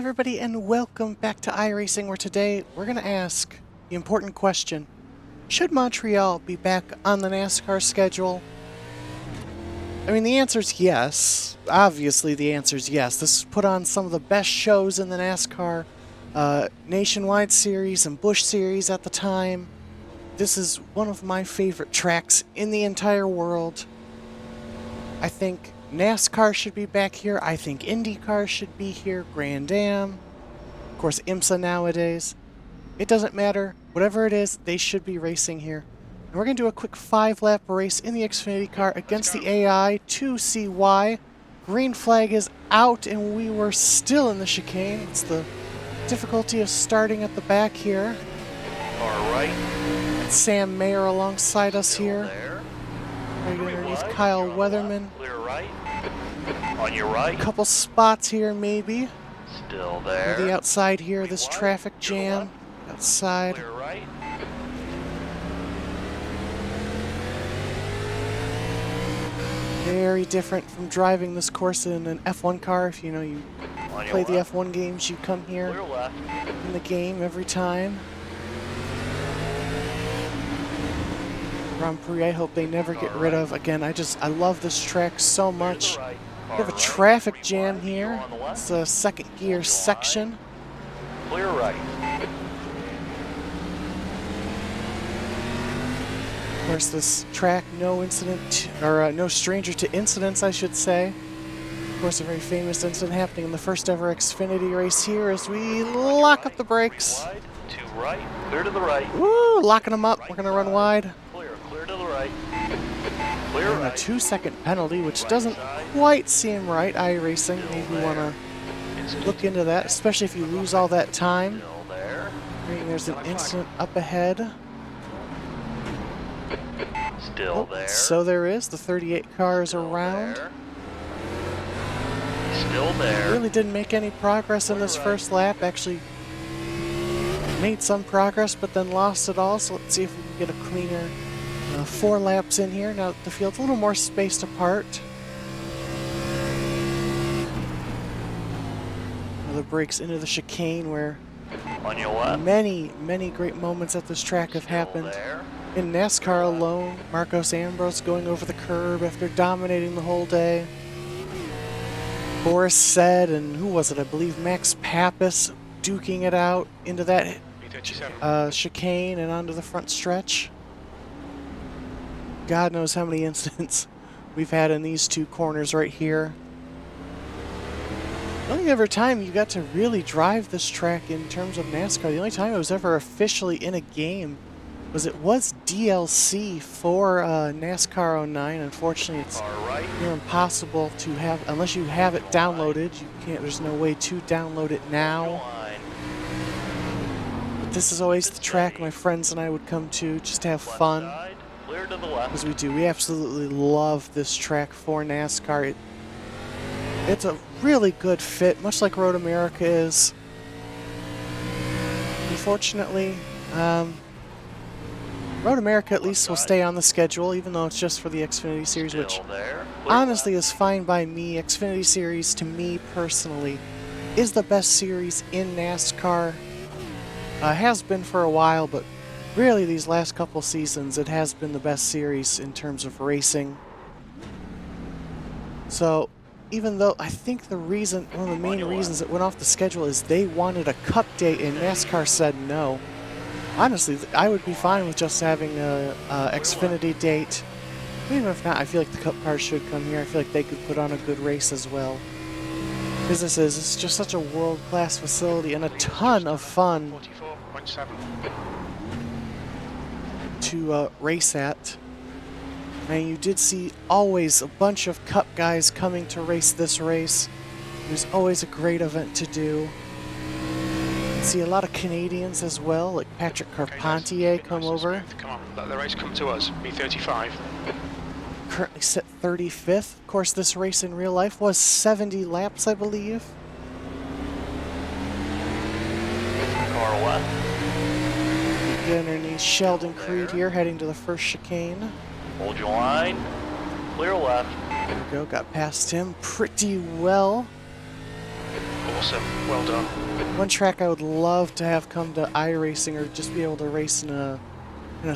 everybody, and welcome back to iRacing, where today we're going to ask the important question: should Montreal be back on the NASCAR schedule? I mean, the answer is yes. Obviously, the answer is yes. This put on some of the best shows in the NASCAR Nationwide Series and Busch Series at the time. This is one of my favorite tracks in the entire world. I think NASCAR should be back here. I think IndyCar should be here. Grand Am. Of course, IMSA nowadays. It doesn't matter. Whatever it is, they should be racing here. And we're going to do a quick 5-lap race in the Xfinity car against the AI to see why. Green flag is out, and we were still in the chicane. It's the difficulty of starting at the back here. All right. Sam Mayer alongside us here. Right underneath Kyle Weatherman. Clear right. On your right. A couple spots here, maybe. Still there. The outside here, this traffic jam. Outside. Clear right. Very different from driving this course in an F1 car. If you know you play the F1 games, you come here in the game every time. Grand Prix, I hope they never get rid of. Again, I love this track so much. We have a traffic jam here. It's a second gear section. Clear right. Of course, this track, no stranger to incidents, I should say. Of course, a very famous incident happening in the first ever Xfinity race here as we lock up the brakes. To right. Clear to the right. Woo! Locking them up. We're going to run wide. Clear to the right. Clear And right. a 2-second penalty, which doesn't quite seem right. iRacing, maybe want to look into that, especially if you lose all that time. Still there. Right, there's an incident up ahead. Still there. So there is. The 38 car is around. Still there. Really didn't make any progress in this first lap. Actually made some progress, but then lost it all. So let's see if we can get a cleaner 4 laps in here. Now the field's a little more spaced apart. Now the brakes into the chicane, where On your left. many great moments at this track have happened. There. In NASCAR alone, Marcos Ambrose going over the curb after dominating the whole day. Boris Said, and who was it? I believe Max Pappas duking it out into that chicane and onto the front stretch. God knows how many incidents we've had in these two corners right here. The only ever time you got to really drive this track in terms of NASCAR, the only time it was ever officially in a game was DLC for NASCAR 09. Unfortunately, it's impossible to have unless you have it downloaded. You can't. There's no way to download it now. But this is always the track my friends and I would come to just to have fun, as we do. We absolutely love this track for NASCAR. It's a really good fit, much like Road America is. Unfortunately, Road America at least will stay on the schedule, even though it's just for the Xfinity Series, which honestly is fine by me. Xfinity Series, to me personally, is the best series in NASCAR. Has been for a while, but really these last couple seasons, it has been the best series in terms of racing. So, even though I think one of the main reasons it went off the schedule is they wanted a Cup date, and NASCAR said no. Honestly, I would be fine with just having a Xfinity date. Even if not, I feel like the Cup cars should come here. I feel like they could put on a good race as well. Because it's just such a world-class facility and a ton of fun to race at. And you did see always a bunch of Cup guys coming to race this race. It was always a great event to do. See a lot of Canadians as well, like Patrick Carpentier come over. Come on, let the race come to us. B35. Currently set 35th. Of course, this race in real life was 70 laps, I believe. Car left. Get underneath Sheldon Creed here, heading to the first chicane. Hold your line. Clear left. There we go, got past him pretty well. awesome. Well done. One track I would love to have come to iRacing or just be able to race in a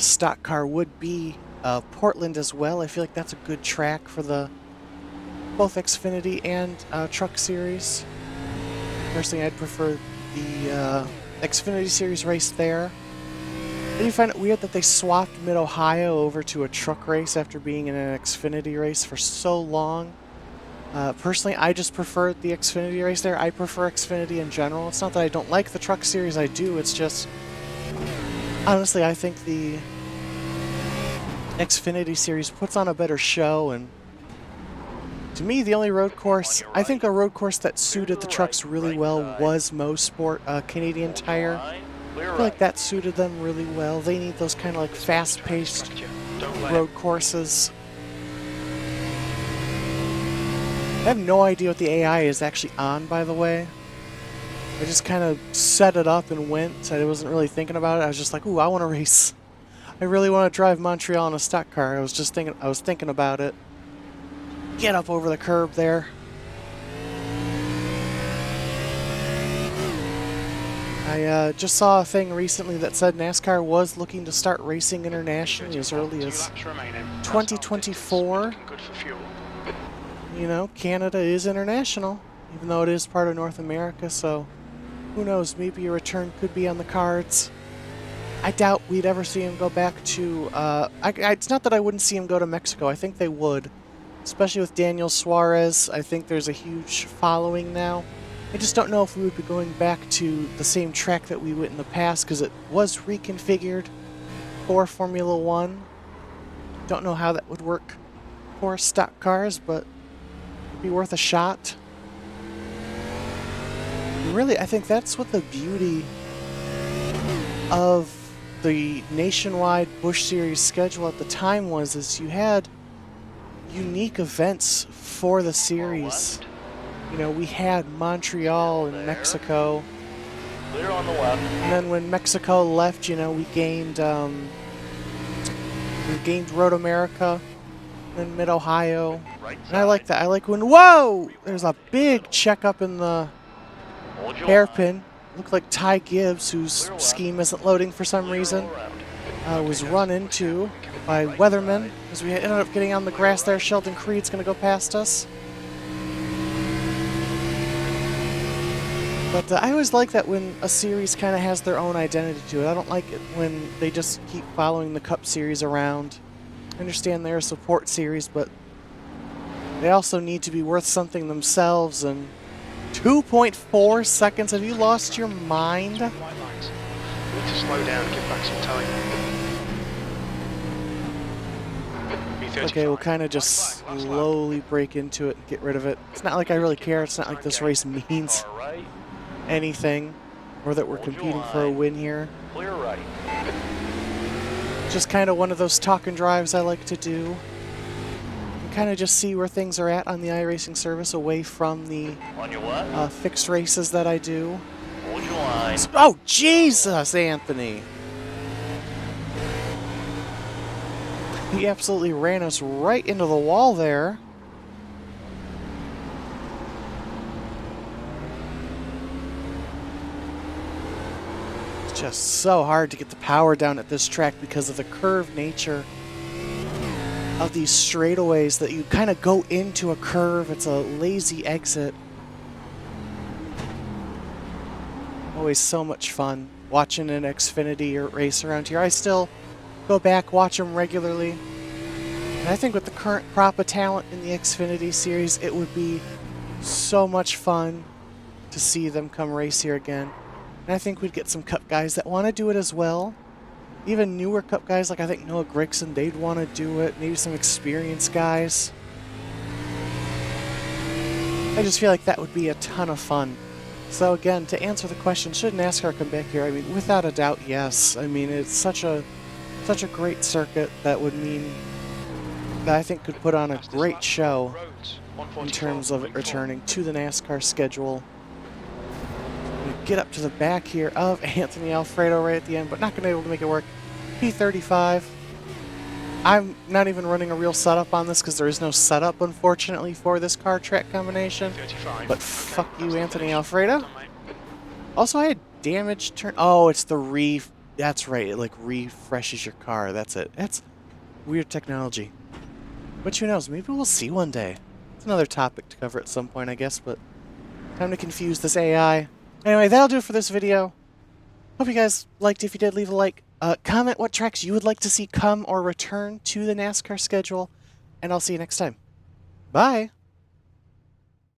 stock car would be Portland as well. I feel like that's a good track for the both Xfinity and Truck Series. Personally, I'd prefer the Xfinity Series race there. I do find it weird that they swapped Mid-Ohio over to a truck race after being in an Xfinity race for so long. Personally, I just prefer the Xfinity race there. I prefer Xfinity in general. It's not that I don't like the Truck Series, I do. It's just, honestly, I think the Xfinity Series puts on a better show, and to me, the only road course, I think a road course that suited the trucks really well was Mosport Canadian Tire. I feel like that suited them really well. They need those kind of like fast-paced road courses. I have no idea what the AI is actually on, by the way. I just kind of set it up and went. I wasn't really thinking about it. I was just like, ooh, I want to race. I really want to drive Montreal in a stock car. I was thinking about it. Get up over the curb there. I just saw a thing recently that said NASCAR was looking to start racing internationally as early as 2024. You know, Canada is international, even though it is part of North America, so who knows, maybe a return could be on the cards. I doubt we'd ever see him go back to, it's not that I wouldn't see him go to Mexico, I think they would. Especially with Daniel Suarez, I think there's a huge following now. I just don't know if we would be going back to the same track that we went in the past, because it was reconfigured for Formula One. Don't know how that would work for stock cars, but it'd be worth a shot. And really, I think that's what the beauty of the nationwide Busch Series schedule at the time was, is you had unique events for the series. You know, we had Montreal and Mexico. Clear on the left. And then when Mexico left, you know, we gained Road America, then Mid-Ohio. And I like that. I like when, whoa! There's a big check up in the hairpin. Looked like Ty Gibbs, whose scheme isn't loading for some reason, was run into by Weatherman as we ended up getting on the grass there. Sheldon Creed's going to go past us. But I always like that when a series kind of has their own identity to it. I don't like it when they just keep following the Cup Series around. I understand they're a support series, but they also need to be worth something themselves. And 2.4 seconds, have you lost your mind? We need to slow down and give back some time. Okay, we'll kind of just slowly break into it and get rid of it. It's not like I really care. It's not like this race means anything, or that we're competing for a win here. Clear right. Just kind of one of those talk and drives I like to do. And kind of just see where things are at on the iRacing service away from the On your left. fixed races that I do. Hold your line. Oh, Jesus, Anthony! He absolutely ran us right into the wall there. It's just so hard to get the power down at this track because of the curved nature of these straightaways that you kind of go into a curve. It's a lazy exit. Always so much fun watching an Xfinity or race around here. I still go back, watch them regularly. And I think with the current crop of talent in the Xfinity Series, it would be so much fun to see them come race here again. And I think we'd get some Cup guys that want to do it as well. Even newer Cup guys, like I think Noah Grigson, they'd want to do it. Maybe some experienced guys. I just feel like that would be a ton of fun. So again, to answer the question, should NASCAR come back here? I mean, without a doubt, yes. I mean, it's such a great circuit that would mean that I think could put on a great show in terms of it returning to the NASCAR schedule. We get up to the back here of Anthony Alfredo right at the end, but not going to be able to make it work. P35. I'm not even running a real setup on this because there is no setup, unfortunately, for this car track combination. 35. But Okay, fuck that's you, the Anthony finish. Alfredo. Done, mate. Also, I had damage turn. Oh, it's the That's right. It like refreshes your car. That's it. That's weird technology. But who knows? Maybe we'll see one day. It's another topic to cover at some point, I guess. But time to confuse this AI. Anyway, that'll do it for this video. Hope you guys liked. If you did, leave a like. Comment what tracks you would like to see come or return to the NASCAR schedule. And I'll see you next time. Bye.